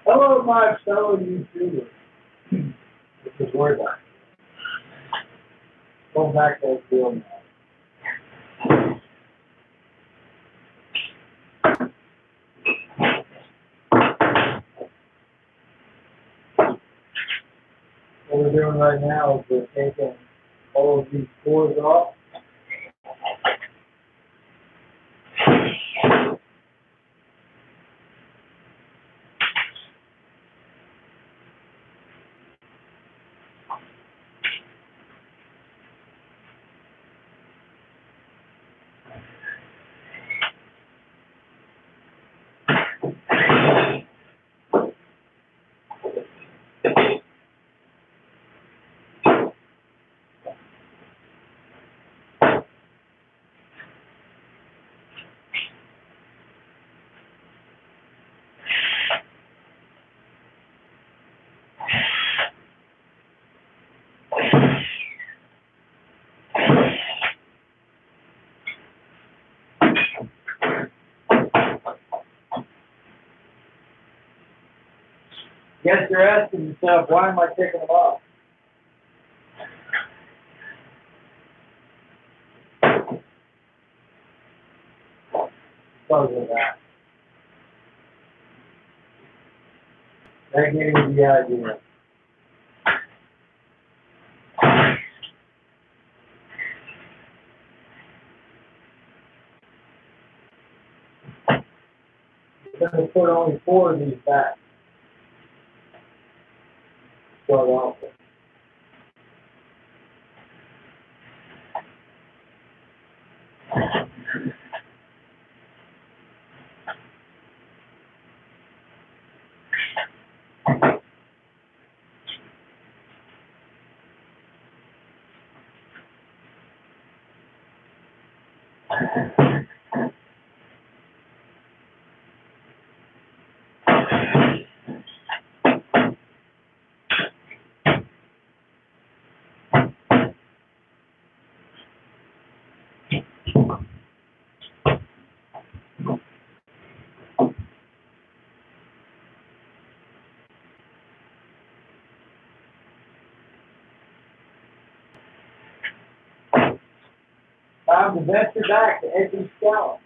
Hello, my fellow YouTubers. This is word that. Go back to that deal now. What we're doing right now is we're taking all of these cores off. Guess you're asking yourself, why am I taking them off? Because of that. That gave me the idea. I'm going to put only 4 of these back. Start off with. Time to venture back to Leedskalnin.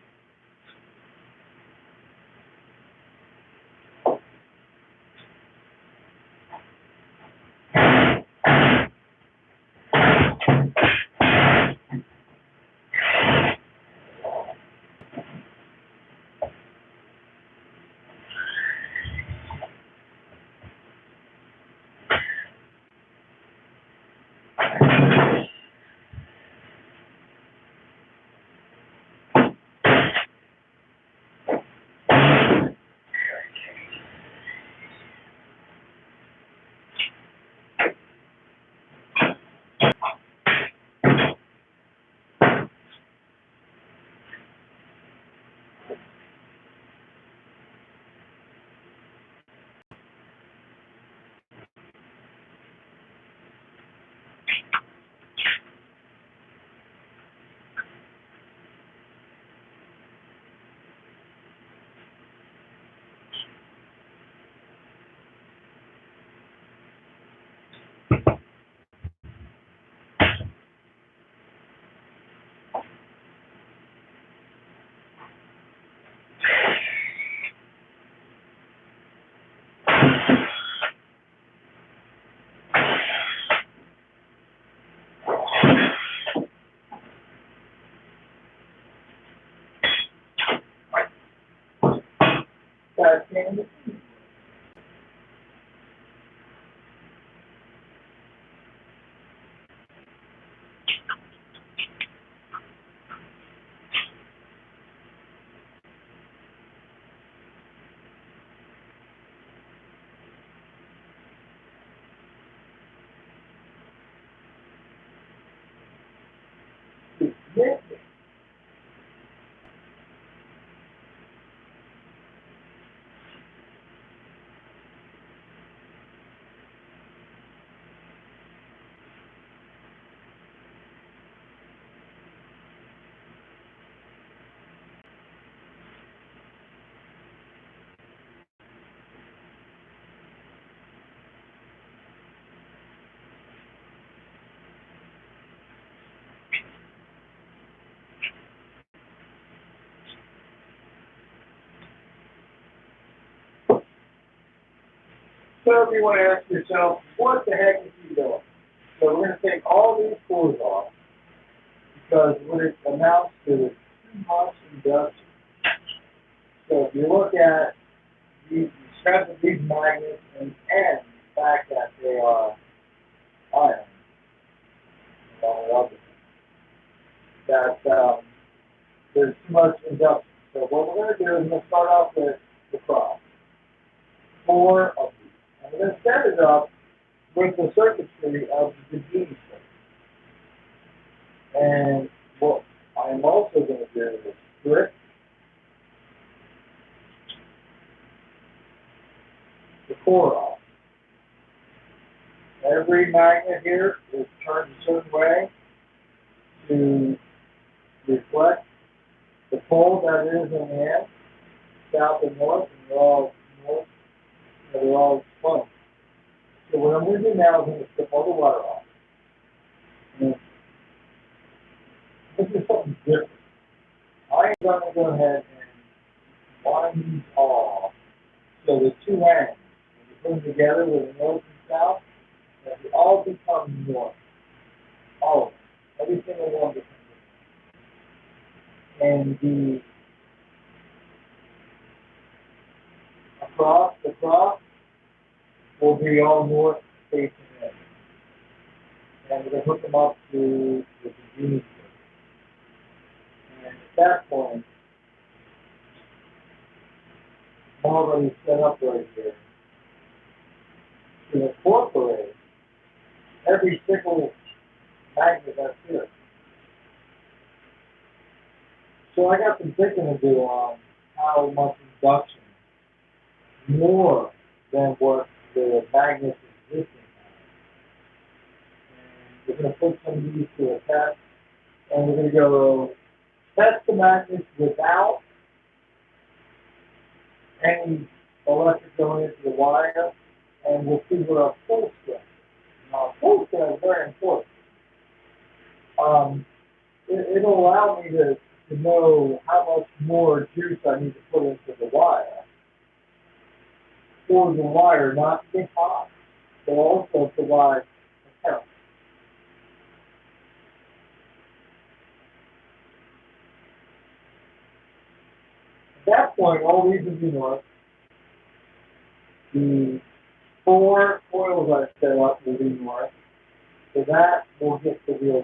So you want to ask yourself, what the heck is he doing? So we're going to take all these cores off because what it amounts to is too much induction. So if you look at these, you strap these magnets and the fact that they are iron, that there's too much induction. So what we're going to do is we're going to start off with the cross. 4 of these. And we're going to set it up with the circuitry of the Houdini circuit. And what I'm also going to do is strip the core off. Every magnet here is turned a certain way to reflect the pole that is in the end, south and north, and they're all north, and they're all close. So what I'm going to do now is I'm going to strip all the wire off. And this is something different. I'm going to go ahead and wind these off so the two ends, when you put them together with the north and south, that they all become north. All of them. Every single one becomes north. And the cross will be all north facing in. And we're going to hook them up to the Houdini. And at that point, I'm already set up right here to incorporate every single magnet that's here. So I got some thinking to do on how much induction, more than what the magnets existing have. And we're going to put some of these to a test, and we're going to go test the magnets without any electric going into the wire, and we'll see what our full step is. Now, full step is very important. It'll allow me to know how much more juice I need to put into the wire for the wire not to get hot, but also provide a current. At that point, all these will be north. The 4 coils I set up will be north, so that will get the wheel.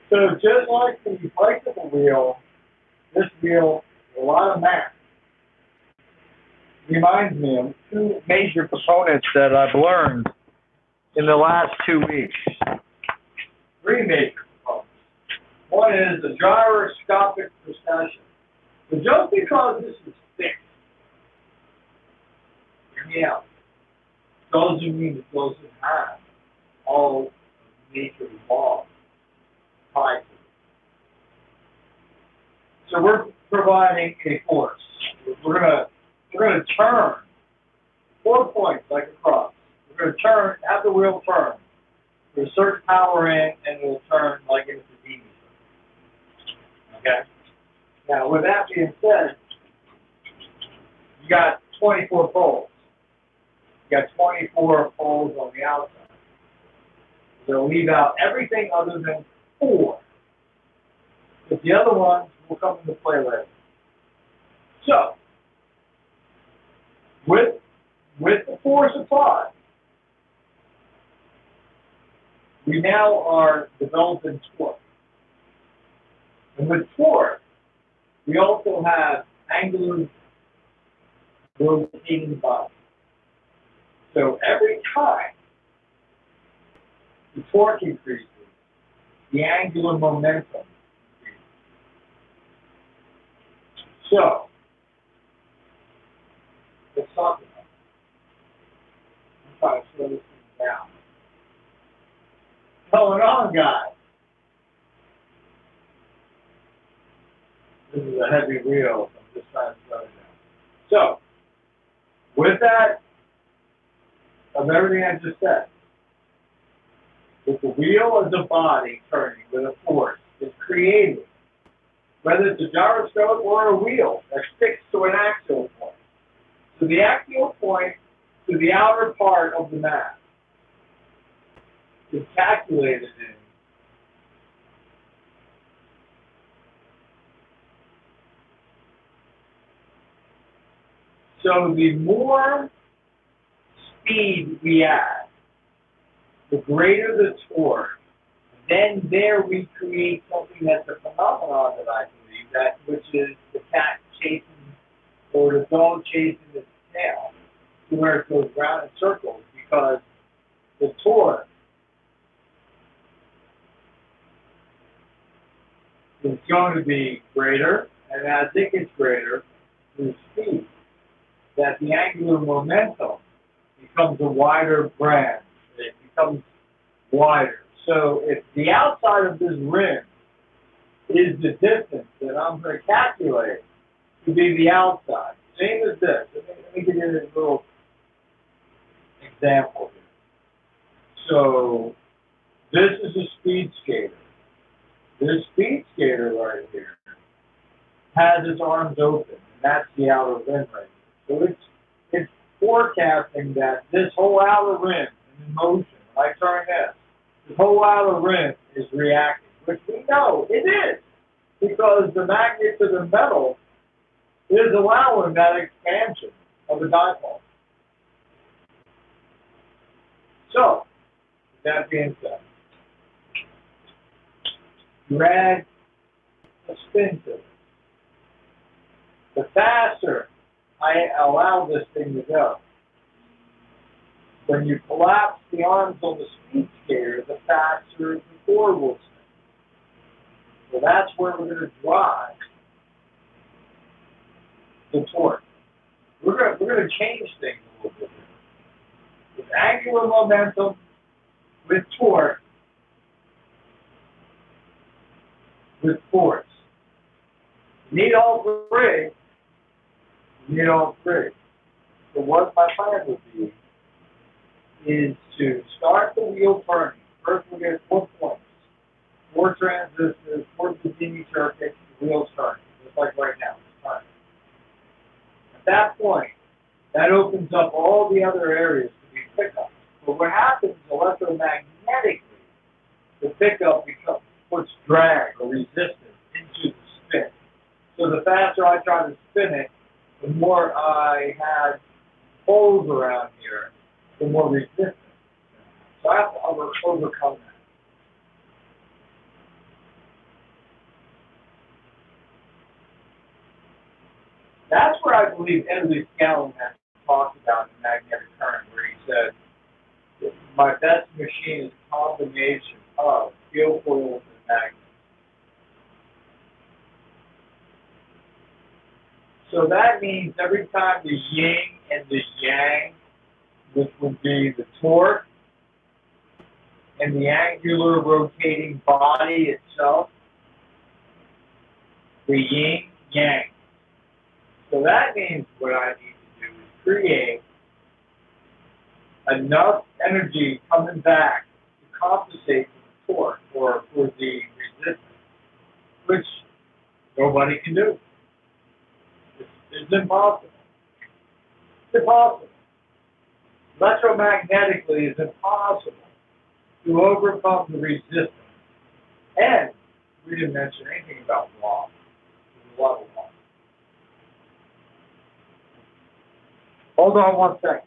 So just like the bicycle wheel, this wheel, a lot of mass. Reminds me of 2 major components that I've learned in the last 2 weeks. 3 major components. One is the gyroscopic precession. So just because this is fixed, hear me out, doesn't mean it doesn't have all major laws. So we're providing a force. We're gonna turn 4 points like a cross. We're gonna have the wheel turn. There's a certain power in, and it will turn like in a Houdini. Okay. Now, with that being said, you got 24 poles. You got 24 poles on the outside. They'll leave out everything other than 4. But the other ones will come into play later. So, with the force applied, we now are developing torque. And with torque, we also have angular rotating body. So every time the torque increases, the angular momentum increases. So, let's talk about it. I'm trying to slow this thing down. What's going on, guys? This is a heavy wheel, so I'm just trying to slow it down. So, with that, of everything I just said, With the wheel as a body turning with a force is created, whether it's a gyroscope or a wheel that's fixed to an axial point. So the axial point to the outer part of the mass is calculated in so the more speed we add, the greater the torque. Then there we create something that's a phenomenon that I believe, that which is the cat chasing or the dog chasing its tail, to where it goes round in circles, because the torque is going to be greater, and as it gets greater, the speed, that the angular momentum becomes a wider branch. It becomes wider. So if the outside of this rim is the distance that I'm going to calculate to be the outside, same as this. Let me give you a little example here. So this is a speed skater. This speed skater right here has its arms open, and that's the outer rim right here. So it's forecasting that this whole outer rim is in motion. When I turn this whole outer rim is reacting, which we know it is, because the magnet to the metal is allowing that expansion of the dipole. So, with that being said, you add a spin to it. The faster I allow this thing to go, when you collapse the arms on the speed skater, the faster the core will spin. So that's where we're going to drive the torque. We're going to change things a little bit here. With angular momentum, with torque, with force. You need all three. You need all three. So what my plan would be is to start the wheel turning. First we'll get 4 points, 4 transistors, 4 Houdini circuits, the wheel's turning, just like right now, it's turning. At that point, that opens up all the other areas to be pickups. But what happens electromagnetically, the pickup puts drag or resistance into the spin. So the faster I try to spin it, the more I had holes around here, the more resistance. So I have to overcome that. That's where I believe Leedskalnin has talked about in magnetic current, where he said, my best machine is a combination of field coils and magnets. So that means every time the yin and the yang, which would be the torque and the angular rotating body itself, the yin yang. So that means what I need to do is create enough energy coming back to compensate for the torque or for the resistance, which nobody can do. It's impossible. It's impossible. Electromagnetically, it's impossible to overcome the resistance. And we didn't mention anything about law. There's a lot of law. Hold on one second.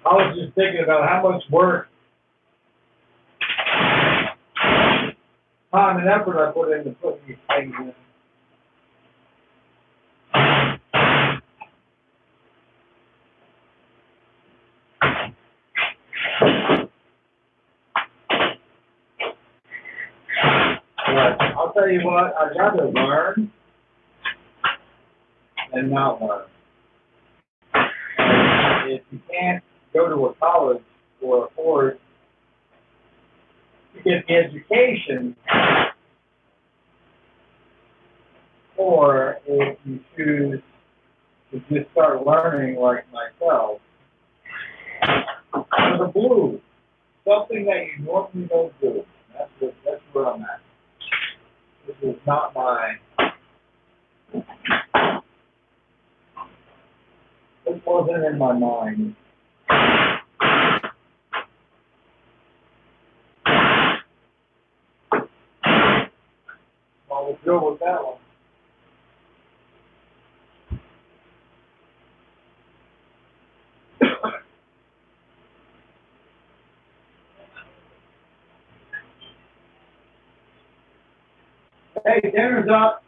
I was just thinking about how much work, time and effort I put into putting these things in. But I'll tell you what, I'd rather learn than not learn. If you can't go to a college or afford to get the education, or if you choose to just start learning like myself, with a blue, something that you normally don't do. That's where I'm at. This is not my. This wasn't in my mind. Well, let's go with that one. Hey, dinner's up.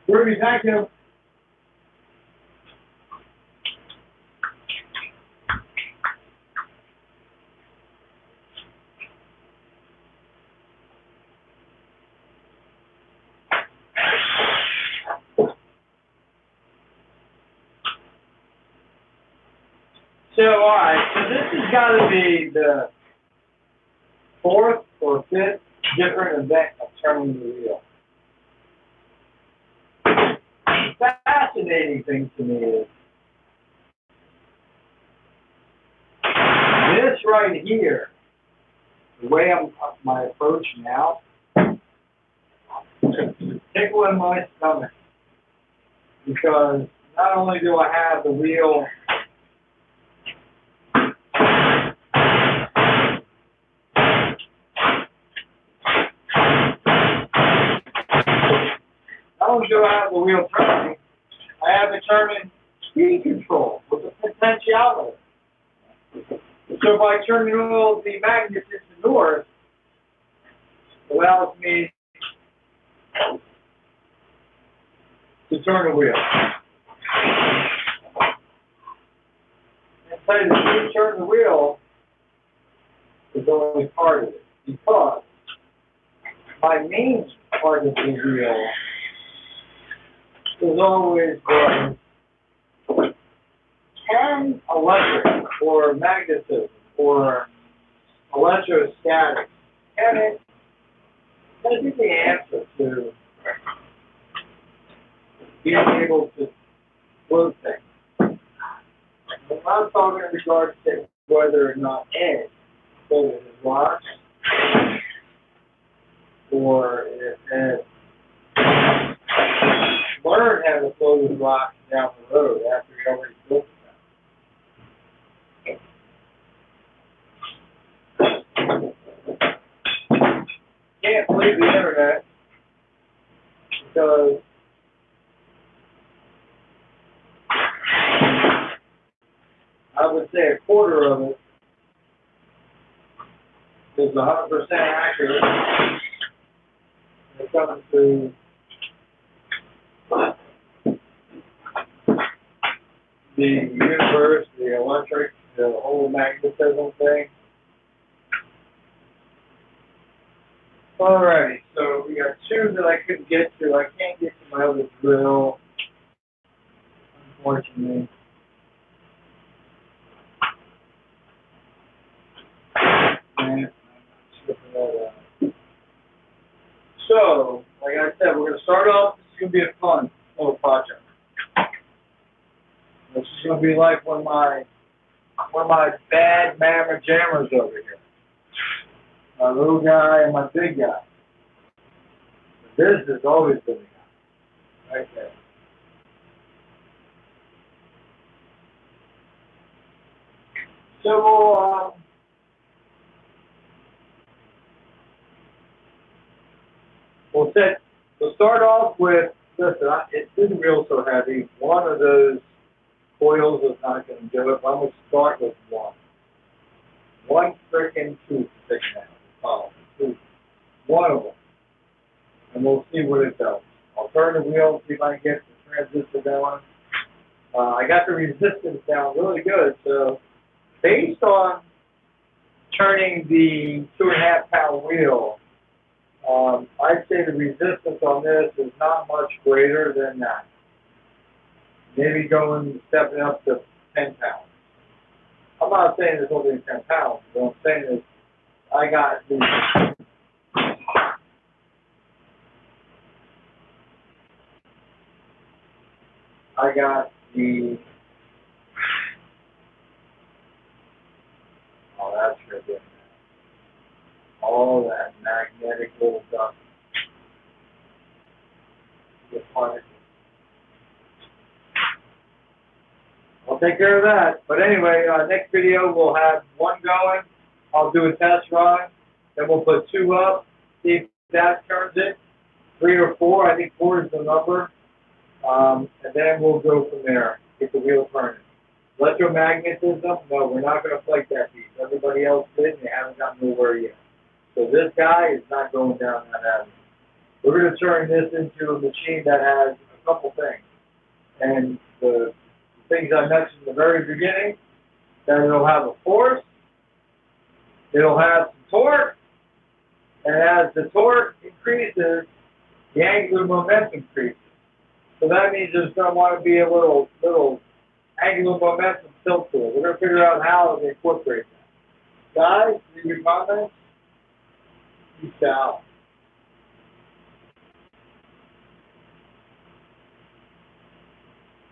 Ruby, thank you. So, all right, so this has got to be the fourth or fifth different event of turning the wheel. The fascinating thing to me is this right here, the way my approach now, tickling my stomach, because not only do I have the wheel turning, I have it turning speed control with the potentiometer. So by turning all the magnets into north, it allows me to turn the wheel. And tell you the truth, turn the wheel is only part of it, because my main part of the wheel is always can electric or magnetism or electrostatic. Can it be the answer to being able to move things? I'm not talking in regards to whether or not Ed floated his rocks, or if Ed learned how to float his rocks down the road after he already built them. Can't believe the internet, because I would say a quarter of it is 100% accurate when it comes to the universe, the electric, the whole magnetism thing. Alrighty, so we got two that I couldn't get to. I can't get to my other drill, unfortunately. And so, like I said, we're going to start off. This is going to be a fun little project. This is going to be like one of my bad mamma jammers over here. My little guy and my big guy. This has always been the guy. Right there. So we'll start off with, listen, it didn't feel so heavy. One of those coils is not going to do it. I'm going to start with one. One freaking tooth sticking out. Oh, tooth. One of them. And we'll see what it does. I'll turn the wheel, see if I can get the transistor going. I got the resistance down really good, so based on turning the 2.5 pound wheel, I'd say the resistance on this is not much greater than that. Maybe stepping up to 10 pounds. I'm not saying it's only 10 pounds. What I'm saying is I got the oh, that's good. All that magnetic little stuff. I'll take care of that. But anyway, next video we'll have one going. I'll do a test run. Then we'll put two up, see if that turns it. 3 or 4, I think 4 is the number. And then we'll go from there, get the wheel turning. Electromagnetism, no, we're not going to fight that piece. Everybody else did, and they haven't gotten nowhere yet. So this guy is not going down that avenue. We're going to turn this into a machine that has a couple things. And the things I mentioned in the very beginning, that it'll have a force, it'll have some torque, and as the torque increases, the angular momentum increases. So that means there's going to want to be a little angular momentum tilt to it. We're going to figure out how to incorporate that. Guys, leave your comments. Peace out.